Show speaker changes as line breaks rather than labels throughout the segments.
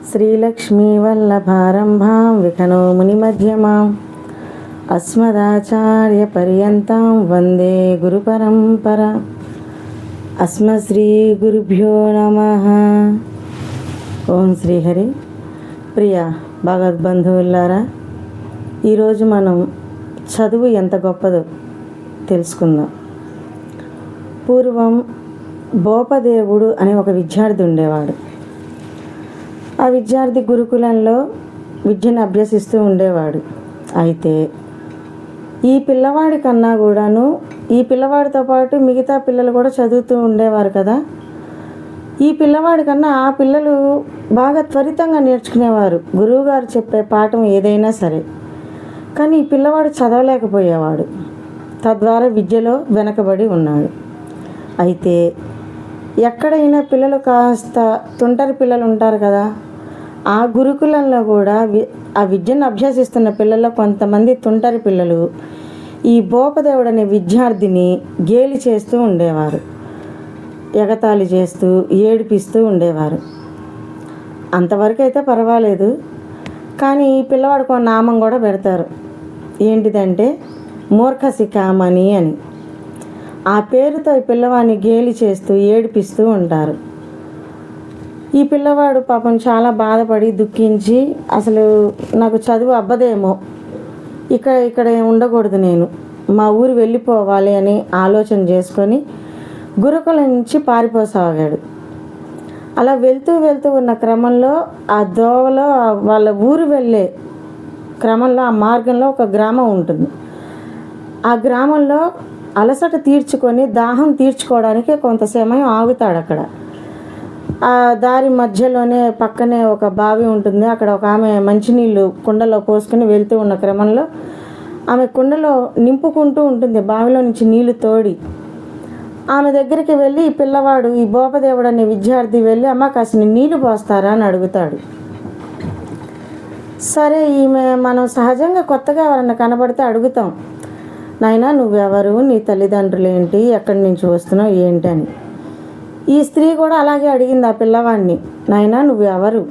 శ్రీలక్ష్మీవల్లభారంభాం వికనో మునిమధ్యమాం అస్మదాచార్యపర్యంతం వందే గురుపరంపరా. అస్మశ్రీ గురుభ్యో నమః. ఓం శ్రీహరి. ప్రియ భగవద్బంధువులారా, ఈరోజు మనం చదువు ఎంత గొప్పదో తెలుసుకుందాం. పూర్వం భోపదేవుడు అనే ఒక విద్యార్థి ఉండేవాడు. ఆ విద్యార్థి గురుకులంలో విద్యను అభ్యసిస్తూ ఉండేవాడు. అయితే ఈ పిల్లవాడి కన్నా కూడాను ఈ పిల్లవాడితో పాటు మిగతా పిల్లలు కూడా చదువుతూ ఉండేవారు కదా. ఈ పిల్లవాడి కన్నా ఆ పిల్లలు బాగా త్వరితంగా నేర్చుకునేవారు, గురువుగారు చెప్పే పాఠం ఏదైనా సరే. కానీ ఈ పిల్లవాడు చదవలేకపోయేవాడు, తద్వారా విద్యలో వెనకబడి ఉన్నాడు. అయితే ఎక్కడైనా పిల్లలు కాస్త తుంటరి పిల్లలు ఉంటారు కదా, ఆ గురుకులంలో కూడా ఆ విద్యను అభ్యసిస్తున్న పిల్లల్లో కొంతమంది తుంటరి పిల్లలు ఈ భోపదేవుడు అనే విద్యార్థిని గేలి చేస్తూ ఉండేవారు, ఎగతాళి చేస్తూ ఏడిపిస్తూ ఉండేవారు. అంతవరకు అయితే పర్వాలేదు, కానీ ఈ పిల్లవాడికి ఒక నామం కూడా పెడతారు. ఏంటిదంటే మూర్ఖశిఖామణి అని. ఆ పేరుతో ఈ పిల్లవాడిని గేలి చేస్తూ ఏడిపిస్తూ ఉంటారు. ఈ పిల్లవాడు పాపం చాలా బాధపడి దుఃఖించి, అసలు నాకు చదువు అబ్బదేమో, ఇక్కడ ఉండకూడదు, నేను మా ఊరు వెళ్ళిపోవాలి అని ఆలోచన చేసుకొని గురుకులం నుంచి పారిపోసాగాడు. అలా వెళ్తూ ఉన్న క్రమంలో ఆ దోవలో వాళ్ళ ఊరు వెళ్ళే క్రమంలో ఆ మార్గంలో ఒక గ్రామం ఉంటుంది. ఆ గ్రామంలో అలసట తీర్చుకొని దాహం తీర్చుకోవడానికి కొంత సమయం ఆగుతాడు. అక్కడ ఆ దారి మధ్యలోనే పక్కనే ఒక బావి ఉంటుంది. అక్కడ ఒక ఆమె మంచినీళ్ళు కుండలో పోసుకొని వెళ్తూ ఉన్న క్రమంలో ఆమె కుండలో నింపుకుంటూ ఉంటుంది, బావిలో నుంచి నీళ్లు తోడి. ఆమె దగ్గరికి వెళ్ళి ఈ పిల్లవాడు, ఈ భోపదేవుడు అనే విద్యార్థి వెళ్ళి, అమ్మ కాసిన నీళ్లు పోస్తారా అని అడుగుతాడు. సరే, మనం సహజంగా కొత్తగా ఎవరన్నా కనబడితే అడుగుతాం, నాయనా నువ్వెవరు, నీ తల్లిదండ్రులు ఏంటి, ఎక్కడి నుంచి వస్తున్నావు ఏంటి అని. ఈ స్త్రీ కూడా అలాగే అడిగింది ఆ పిల్లవాడిని, నాయనా నువ్వెవరు,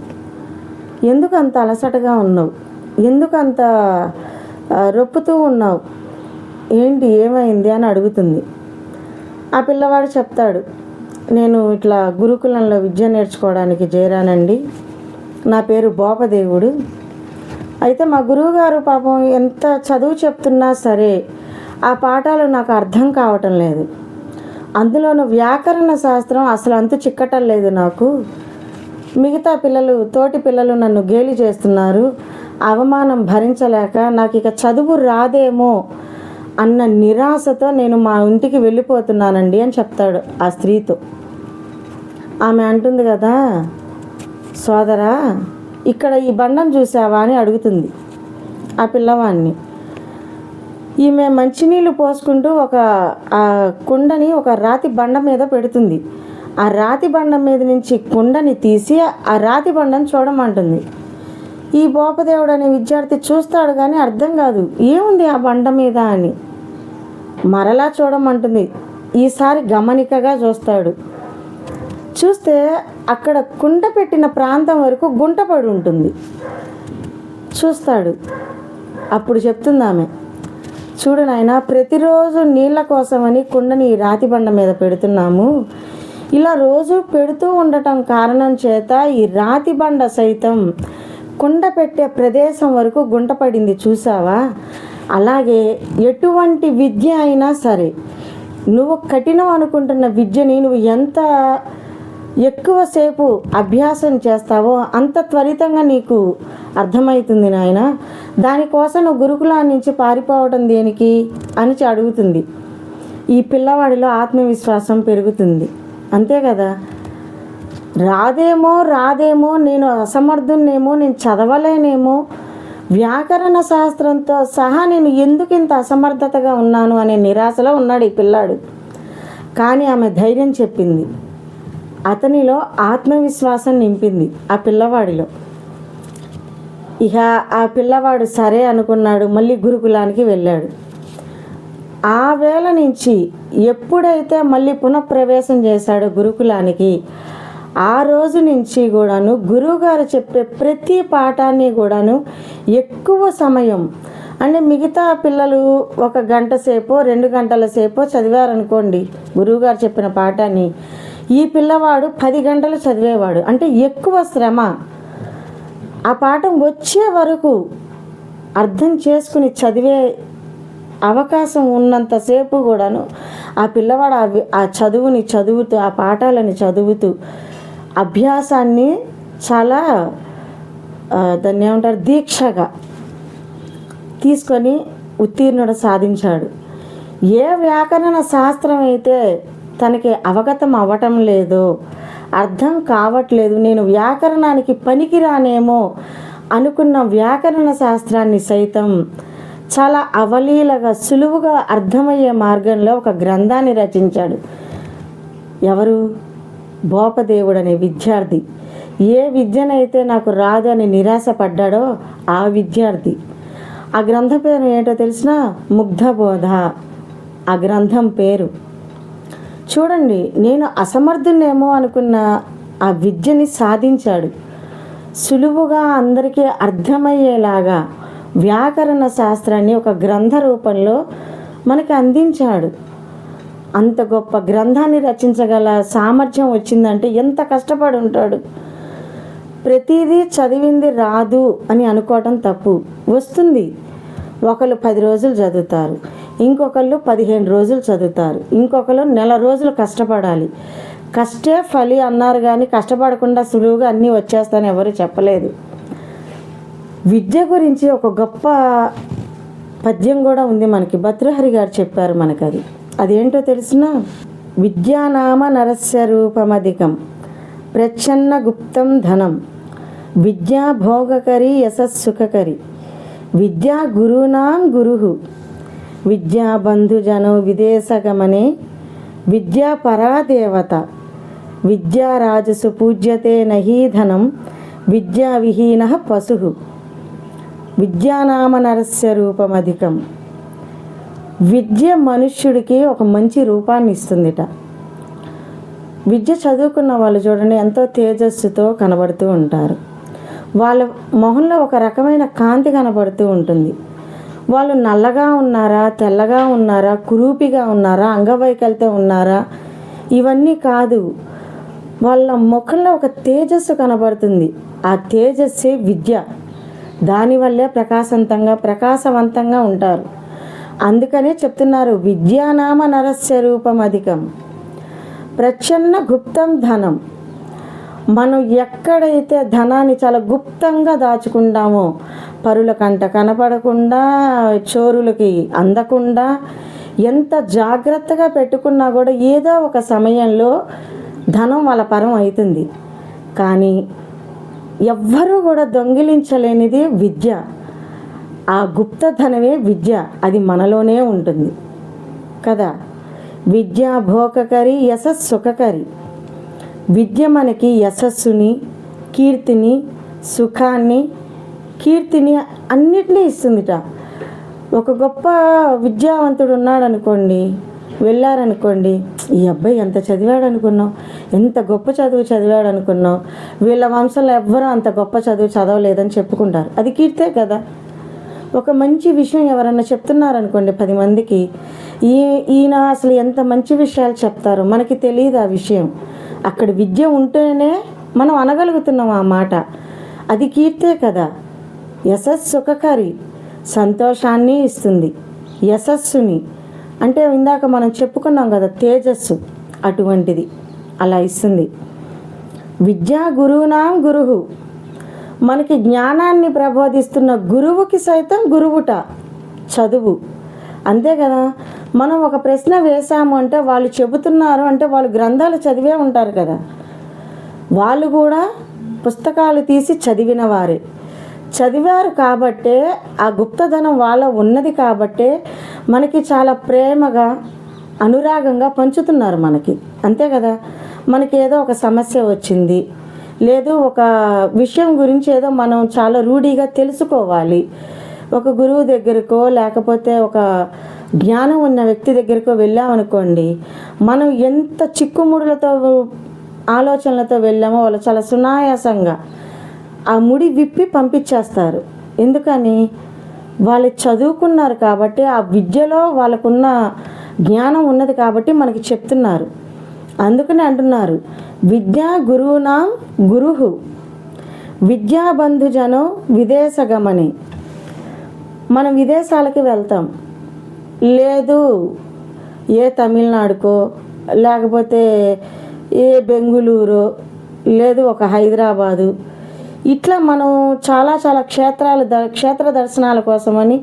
ఎందుకు అంత అలసటగా ఉన్నావు, ఎందుకు అంత రొప్పుతూ ఉన్నావు, ఏంటి ఏమైంది అని అడుగుతుంది. ఆ పిల్లవాడు చెప్తాడు, నేను ఇట్లా గురుకులంలో విద్య నేర్చుకోవడానికి చేరానండి, నా పేరు భోపదేవుడు. అయితే మా గురువుగారు పాపం ఎంత చదువు చెప్తున్నా సరే ఆ పాఠాలు నాకు అర్థం కావటం లేదు, అందులోనూ వ్యాకరణ శాస్త్రం అసలు అంతు చిక్కటం లేదు నాకు. మిగతా తోటి పిల్లలు నన్ను గేలి చేస్తున్నారు, అవమానం భరించలేక నాకు ఇక చదువు రాదేమో అన్న నిరాశతో నేను మా ఇంటికి వెళ్ళిపోతున్నానండి అని చెప్తాడు ఆ స్త్రీతో. ఆమె అంటుంది కదా, సోదరా ఇక్కడ ఈ బండం చూసావా అని అడుగుతుంది ఆ పిల్లవాడిని. ఈమె మంచినీళ్ళు పోసుకుంటూ ఆ కుండని ఒక రాతి బండ మీద పెడుతుంది. ఆ రాతి బండం మీద నుంచి కుండని తీసి ఆ రాతి బండని చూడమంటుంది. ఈ భోపదేవుడు అనే విద్యార్థి చూస్తాడు కానీ అర్థం కాదు, ఏముంది ఆ బండ మీద అని. మరలా చూడమంటుంది. ఈసారి గమనికగా చూస్తాడు. చూస్తే అక్కడ కుండ పెట్టిన ప్రాంతం వరకు గుంటపడి ఉంటుంది. చూస్తాడు. అప్పుడు చెప్తుంది ఆమె, చూడు నాయనా, ప్రతిరోజు నీళ్ళ కోసమని కుండని రాతి బండ మీద పెడుతున్నాము. ఇలా రోజు పెడుతూ ఉండటం కారణం చేత ఈ రాతి బండ సైతం కుండ పెట్టే ప్రదేశం వరకు గుంట పడింది, చూసావా? అలాగే ఎటువంటి విద్య అయినా సరే, నువ్వు కఠినం అనుకుంటున్న విద్యని నువ్వు ఎంత ఎక్కువసేపు అభ్యాసం చేస్తావో అంత త్వరితంగా నీకు అర్థమవుతుంది నాయన. దానికోసం నువ్వు గురుకులాన్ని నుంచి పారిపోవడం దేనికి అని అడుగుతుంది. ఈ పిల్లవాడిలో ఆత్మవిశ్వాసం పెరుగుతుంది, అంతే కదా. రాదేమో, నేను అసమర్థున్నేమో, నేను చదవలేనేమో, వ్యాకరణ శాస్త్రంతో సహా నేను ఎందుకు ఇంత అసమర్థతగా ఉన్నాను అనే నిరాశలో ఉన్నాడు ఈ పిల్లాడు. కానీ ఆమె ధైర్యం చెప్పింది, అతనిలో ఆత్మవిశ్వాసం నింపింది ఆ పిల్లవాడిలో. ఇక ఆ పిల్లవాడు సరే అనుకున్నాడు, మళ్ళీ గురుకులానికి వెళ్ళాడు. ఆ వేళ నుంచి ఎప్పుడైతే మళ్ళీ పునఃప్రవేశం చేశాడో గురుకులానికి, ఆ రోజు నుంచి కూడాను గురువుగారు చెప్పే ప్రతి పాఠాన్ని కూడాను ఎక్కువ సమయం, అంటే మిగతా పిల్లలు 1 గంట సేపో 2 గంటల సేపో చదివారనుకోండి గురువుగారు చెప్పిన పాఠాన్ని, ఈ పిల్లవాడు 10 గంటలు చదివేవాడు. అంటే ఎక్కువ శ్రమ. ఆ పాఠం వచ్చే వరకు అర్థం చేసుకుని చదివే అవకాశం ఉన్నంతసేపు కూడాను ఆ పిల్లవాడు ఆ చదువుని చదువుతూ, ఆ పాఠాలని చదువుతూ అభ్యాసాన్ని చాలా దాన్ని ఏమంటారు, దీక్షగా తీసుకొని ఉత్తీర్ణుడు సాధించాడు. ఏ వ్యాకరణ శాస్త్రం అయితే తనకి అవగతం అవ్వటం లేదో, అర్థం కావట్లేదు, నేను వ్యాకరణానికి పనికిరానేమో అనుకున్న వ్యాకరణ శాస్త్రాన్ని సైతం చాలా అవలీలగా సులువుగా అర్థమయ్యే మార్గంలో ఒక గ్రంథాన్ని రచించాడు. ఎవరు? భోపదేవుడు అనే విద్యార్థి. ఏ విద్యనైతే నాకు రాదు అని నిరాశపడ్డాడో ఆ విద్యార్థి. ఆ గ్రంథం పేరు ఏంటో తెలిసిన? ముగ్ధబోధ ఆ గ్రంథం పేరు. చూడండి, నేను అసమర్థునేమో అనుకున్న ఆ విద్యని సాధించాడు. సులువుగా అందరికీ అర్థమయ్యేలాగా వ్యాకరణ శాస్త్రాన్ని ఒక గ్రంథ రూపంలో మనకి అందించాడు. అంత గొప్ప గ్రంథాన్ని రచించగల సామర్థ్యం వచ్చిందంటే ఎంత కష్టపడి ఉంటాడు. ప్రతిదీ చదివింది రాదు అని అనుకోవటం తప్పు. వస్తుంది. ఒకళ్ళు 10 రోజులు చదువుతారు, ఇంకొకళ్ళు 15 రోజులు చదువుతారు, ఇంకొకళ్ళు నెల రోజులు కష్టపడాలి. కష్టే ఫలి అన్నారు కానీ కష్టపడకుండా సులువుగా అన్నీ వచ్చేస్తానని ఎవరు చెప్పలేదు. విద్య గురించి ఒక గొప్ప పద్యం కూడా ఉంది మనకి. భర్తృహరి గారు చెప్పారు మనకు. అదేంటో తెలిసిన? విద్యానామ నరస్య రూపమధికం ప్రచ్ఛన్న గుప్తం ధనం విద్యా భోగకరి యశస్సుఖకరి విద్యా గురూనాం గురుః విద్యా బంధుజనో విదేశగమనే విద్యా పరాదేవత విద్యా రాజసు పూజ్యతే నహీ ధనం విద్యా విహీనః పశుః. విద్యానామ నరస్య రూపమధికం. విద్య మనుష్యుడికి ఒక మంచి రూపాన్ని ఇస్తుందిట. విద్య చదువుకున్న వాళ్ళు చూడండి ఎంతో తేజస్సుతో కనబడుతూ ఉంటారు. వాళ్ళ మొహంలో ఒక రకమైన కాంతి కనబడుతూ ఉంటుంది. వాళ్ళు నల్లగా ఉన్నారా, తెల్లగా ఉన్నారా, కురూపిగా ఉన్నారా, అంగవైకల్యం ఉన్నారా, ఇవన్నీ కాదు. వాళ్ళ ముఖంలో ఒక తేజస్సు కనబడుతుంది. ఆ తేజస్సే విద్య. దానివల్లే ప్రకాశవంతంగా ఉంటారు. అందుకనే చెప్తున్నారు విద్యానామ నరస్య రూపమధికం ప్రచ్ఛన్న గుప్తం ధనం. మనం ఎక్కడైతే ధనాన్ని చాలా గుప్తంగా దాచుకుంటామో, పరుల కంట కనపడకుండా, చోరులకి అందకుండా ఎంత జాగ్రత్తగా పెట్టుకున్నా కూడా ఏదో ఒక సమయంలో ధనం వాళ్ళ పరం అవుతుంది. కానీ ఎవ్వరూ కూడా దొంగిలించలేనిది విద్య. ఆ గుప్తధనమే విద్య. అది మనలోనే ఉంటుంది కదా. విద్యా భోగకరి యశస్సుఖకరి. విద్య మనకి యశస్సుని, కీర్తిని, సుఖాన్ని, కీర్తిని అన్నిటినీ ఇస్తుందిట. ఒక గొప్ప విద్యావంతుడు ఉన్నాడు అనుకోండి, వెళ్ళారనుకోండి, ఈ అబ్బాయి ఎంత చదివాడు అనుకున్నావు, ఎంత గొప్ప చదువు చదివాడు అనుకున్నావు, వీళ్ళ వంశంలో ఎవ్వరూ అంత గొప్ప చదువు చదవలేదని చెప్పుకుంటారు. అది కీర్తే కదా. ఒక మంచి విషయం ఎవరన్నా చెప్తున్నారనుకోండి 10 మందికి, ఈయన అసలు ఎంత మంచి విషయాలు చెప్తారో మనకి తెలియదు ఆ విషయం. అక్కడ విద్య ఉంటేనే మనం అనగలుగుతున్నాం ఆ మాట. అది కీర్తే కదా. యశస్సుఖకరి, సంతోషాన్ని ఇస్తుంది. యశస్సుని అంటే ఇందాక మనం చెప్పుకున్నాం కదా, తేజస్సు, అటువంటిది అలా ఇస్తుంది. విద్యా గురువునాం గురుః. మనకి జ్ఞానాన్ని ప్రబోధిస్తున్న గురువుకి సైతం గురువుట చదువు. అంతే కదా. మనం ఒక ప్రశ్న వేసాము అంటే వాళ్ళు చెబుతున్నారు అంటే వాళ్ళు గ్రంథాలు చదివే ఉంటారు కదా. వాళ్ళు కూడా పుస్తకాలు తీసి చదివిన వారే, చదివారు కాబట్టే ఆ గుప్తధనం వాళ్ళ ఉన్నది కాబట్టే మనకి చాలా ప్రేమగా అనురాగంగా పంచుతున్నారు మనకి. అంతే కదా. మనకి ఏదో ఒక సమస్య వచ్చింది, లేదు ఒక విషయం గురించి ఏదో మనం చాలా రూఢిగా తెలుసుకోవాలి, ఒక గురువు దగ్గరకో లేకపోతే ఒక జ్ఞానం ఉన్న వ్యక్తి దగ్గరకో వెళ్ళామనుకోండి, మనం ఎంత చిక్కుముడులతో ఆలోచనలతో వెళ్ళామో వాళ్ళు చాలా సునాయాసంగా ఆ ముడి విప్పి పంపించేస్తారు. ఎందుకని? వాళ్ళు చదువుకున్నారు కాబట్టి, ఆ విద్యలో వాళ్ళకున్న జ్ఞానం ఉన్నది కాబట్టి మనకి చెప్తున్నారు. అందుకని అంటున్నారు, విద్యా గురువునాం గురుహు విద్యాబంధుజనో విదేశగమని. మనం విదేశాలకి వెళ్తాం, లేదు ఏ తమిళనాడుకో, లేకపోతే ఏ బెంగుళూరు, లేదు ఒక హైదరాబాదు, ఇట్లా మనం చాలా చాలా క్షేత్ర దర్శనాల కోసమని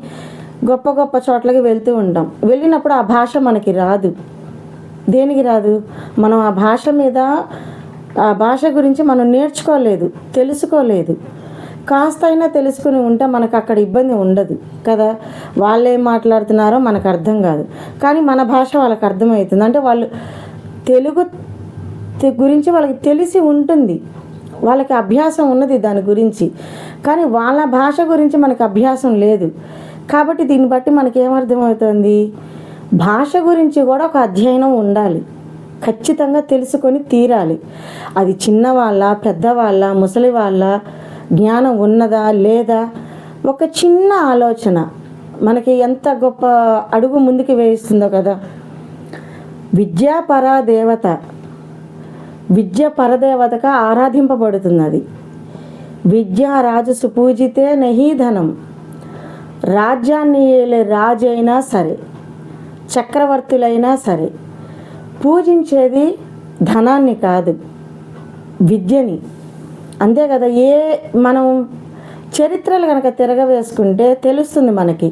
గొప్ప గొప్ప చోట్లకి వెళ్తూ ఉంటాం. వెళ్ళినప్పుడు ఆ భాష మనకి రాదు. దేనికి రాదు? మనం ఆ భాష మీద, ఆ భాష గురించి మనం నేర్చుకోలేదు, తెలుసుకోలేదు. కాస్త అయినా తెలుసుకుని ఉంటే మనకు అక్కడ ఇబ్బంది ఉండదు కదా. వాళ్ళు ఏం మాట్లాడుతున్నారో మనకు అర్థం కాదు, కానీ మన భాష వాళ్ళకి అర్థమవుతుంది. అంటే వాళ్ళు తెలుగు గురించి వాళ్ళకి తెలిసి ఉంటుంది, వాళ్ళకి అభ్యాసం ఉన్నది దాని గురించి. కానీ వాళ్ళ భాష గురించి మనకు అభ్యాసం లేదు. కాబట్టి దీన్ని బట్టి మనకి ఏమర్థమవుతుంది? భాష గురించి కూడా ఒక అధ్యయనం ఉండాలి, ఖచ్చితంగా తెలుసుకొని తీరాలి. అది చిన్నవాళ్ళ, పెద్దవాళ్ళ, ముసలి వాళ్ళ, జ్ఞానం ఉన్నదా లేదా, ఒక చిన్న ఆలోచన మనకి ఎంత గొప్ప అడుగు ముందుకు వేయిస్తుందో కదా. విద్యా పరదేవత, విద్య పరదేవతగా ఆరాధింపబడుతున్నది. విద్యారాజు సుపూజితే నహీ ధనం. రాజ్యాన్ని ఏలే రాజు అయినా సరే, చక్రవర్తులైనా సరే పూజించేది ధనాన్ని కాదు, విద్యని. అంతే కదా. మనం చరిత్రలు కనుక తిరగవేసుకుంటే తెలుస్తుంది మనకి.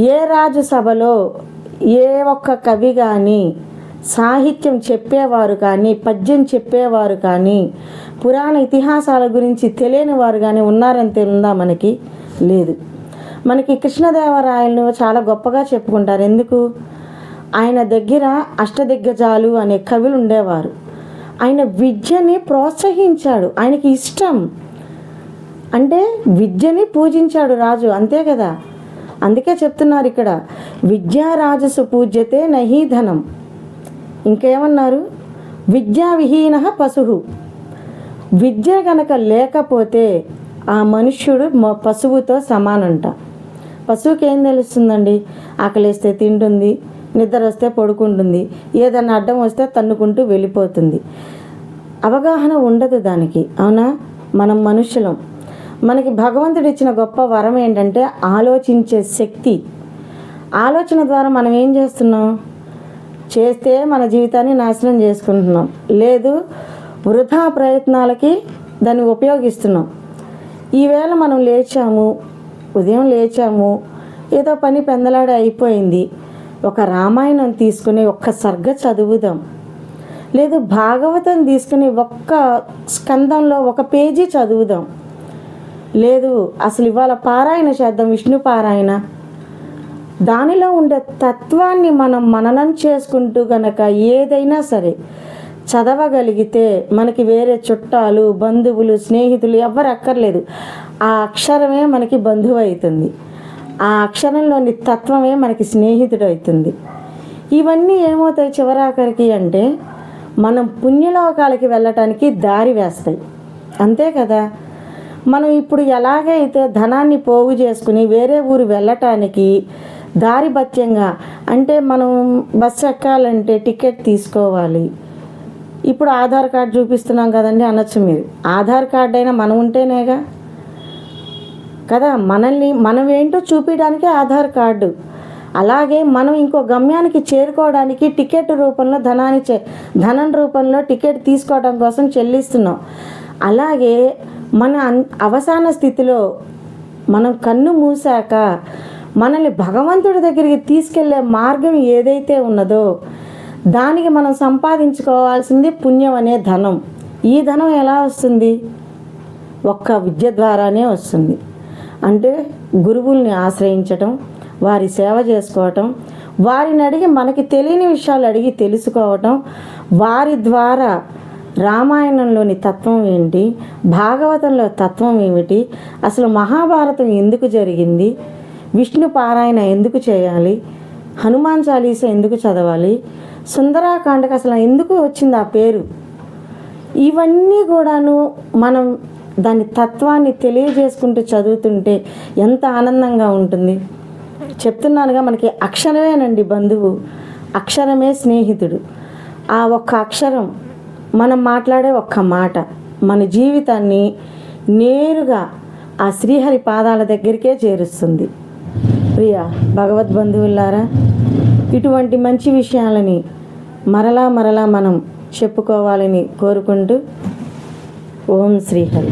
ఏ రాజు సభలో ఏ ఒక్క కవి కానీ, సాహిత్యం చెప్పేవారు కానీ, పద్యం చెప్పేవారు కానీ, పురాణ ఇతిహాసాల గురించి తెలియని వారు కానీ ఉన్నారని తెలుందా? మనకి లేదు. మనకి కృష్ణదేవరాయలను చాలా గొప్పగా చెప్పుకుంటారు. ఎందుకు? ఆయన దగ్గర అష్టదిగ్గజాలు అనే కవులు ఉండేవారు. ఆయన విద్యని ప్రోత్సహించాడు, ఆయనకి ఇష్టం. అంటే విద్యని పూజించాడు రాజు, అంతే కదా. అందుకే చెప్తున్నారు ఇక్కడ, విద్యారాజసు పూజ్యతే నహీ ధనం. ఇంకేమన్నారు? విద్యా విహీన పశువు. విద్య కనుక లేకపోతే ఆ మనుష్యుడు పశువుతో సమానంట. పశువుకి ఏం తెలుస్తుందండి? ఆకలిస్తే తింటుంది, నిద్ర వస్తే పడుకుంటుంది, ఏదైనా అడ్డం వస్తే తన్నుకుంటూ వెళ్ళిపోతుంది. అవగాహన ఉండదు దానికి, అవునా? మనం మనుషులం. మనకి భగవంతుడు ఇచ్చిన గొప్ప వరం ఏంటంటే ఆలోచించే శక్తి. ఆలోచన ద్వారా మనం ఏం చేస్తున్నాం? చేస్తే మన జీవితాన్ని నాశనం చేసుకుంటున్నాం, లేదు వృధా ప్రయత్నాలకి దాన్ని ఉపయోగిస్తున్నాం. ఈవేళ మనం లేచాము, ఉదయం లేచాము, ఏదో పని పెందలాడే అయిపోయింది, ఒక రామాయణం తీసుకుని ఒక్క సర్గ చదువుదాం, లేదు భాగవతం తీసుకుని ఒక్క స్కందంలో ఒక పేజీ చదువుదాం, లేదు అసలు ఇవాళ పారాయణ చేద్దాం, విష్ణు పారాయణ. దానిలో ఉండే తత్వాన్ని మనం మననం చేసుకుంటూ గనక ఏదైనా సరే చదవగలిగితే మనకి వేరే చుట్టాలు, బంధువులు, స్నేహితులు ఎవ్వరు అక్కర్లేదు. ఆ అక్షరమే మనకి బంధువు అవుతుంది, ఆ అక్షరంలోని తత్వమే మనకి స్నేహితుడు అవుతుంది. ఇవన్నీ ఏమవుతాయి చివరాఖరికి అంటే మనం పుణ్యలోకాలకి వెళ్ళటానికి దారి వేస్తాయి, అంతే కదా. మనం ఇప్పుడు ఎలాగైతే ధనాన్ని పోగు చేసుకుని వేరే ఊరు వెళ్ళటానికి దారి భత్యంగా, అంటే మనం బస్సు ఎక్కాలంటే టికెట్ తీసుకోవాలి, ఇప్పుడు ఆధార్ కార్డు చూపిస్తున్నాం కదండి అనొచ్చు మీరు. ఆధార్ కార్డు అయినా మనం ఉంటేనేగా కదా, మనం ఏంటో చూపించడానికి ఆధార్ కార్డు. అలాగే మనం ఇంకో గమ్యానికి చేరుకోవడానికి టికెట్ రూపంలో ధనం రూపంలో టికెట్ తీసుకోవడం కోసం చెల్లిస్తున్నాం. అలాగే మన అవసాన స్థితిలో మనం కన్ను మూసాక మనల్ని భగవంతుడి దగ్గరికి తీసుకెళ్లే మార్గం ఏదైతే ఉన్నదో దానికి మనం సంపాదించుకోవాల్సింది పుణ్యం అనే ధనం. ఈ ధనం ఎలా వస్తుంది? ఒక్క విద్య ద్వారానే వస్తుంది. అంటే గురువుల్ని ఆశ్రయించటం, వారి సేవ చేసుకోవటం, వారిని అడిగి మనకి తెలియని విషయాలు అడిగి తెలుసుకోవటం, వారి ద్వారా రామాయణంలోని తత్వం ఏంటి, భాగవతంలో తత్వం ఏమిటి, అసలు మహాభారతం ఎందుకు జరిగింది, విష్ణు పారాయణ ఎందుకు చేయాలి, హనుమాన్ చాలీసా ఎందుకు చదవాలి, సుందరాకాండకు అసలు ఎందుకు వచ్చింది ఆ పేరు, ఇవన్నీ కూడాను మనం దాని తత్వాన్ని తెలియజేసుకుంటూ చదువుతుంటే ఎంత ఆనందంగా ఉంటుంది. చెప్తున్నానుగా, మనకి అక్షరమేనండి బంధువు, అక్షరమే స్నేహితుడు. ఆ ఒక్క అక్షరం, మనం మాట్లాడే ఒక్క మాట మన జీవితాన్ని నేరుగా ఆ శ్రీహరి పాదాల దగ్గరికే చేరుస్తుంది. ప్రియ భగవద్బంధువులారా, ఇటువంటి మంచి విషయాలని మరలా మనం చెప్పుకోవాలని కోరుకుంటూ, ఓం శ్రీహరి.